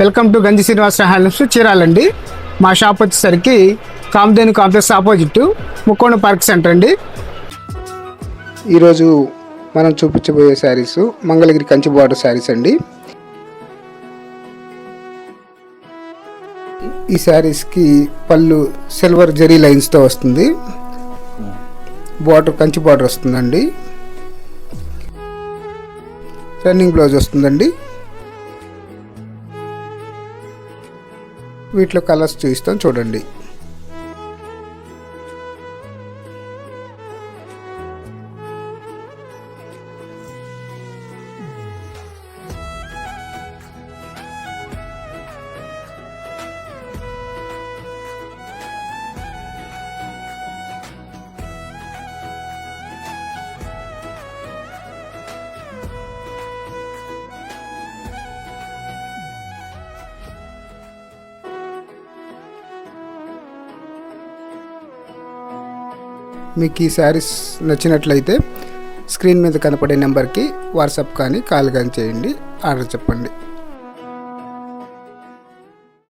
Welcome to గంజి Srinivasa handlooms చీరాలండి. మా shop వచ్చేసరికి కామధేను కాంప్లెక్స్ ఆపోజిట్ ముక్కోణ పార్క్ సెంటర్ అండి. ఈరోజు మనం చూపించబోయే sarees Mangalagiri Kanchi border sarees అండి. ఈ శారీస్కి పళ్ళు సిల్వర్ జరీ లైన్స్తో వస్తుంది. బార్డర్ కంచి బార్డర్ వస్తుందండి. రన్నింగ్ బ్లౌజ్ వస్తుందండి. వీటిలో కలర్స్ చూపిస్తాం చూడండి. మీకు ఈ శారీస్ నచ్చినట్లయితే స్క్రీన్ మీద కనపడే నెంబర్కి వాట్సాప్ కానీ కాల్ కానీ చేయండి, ఆర్డర్ చెప్పండి.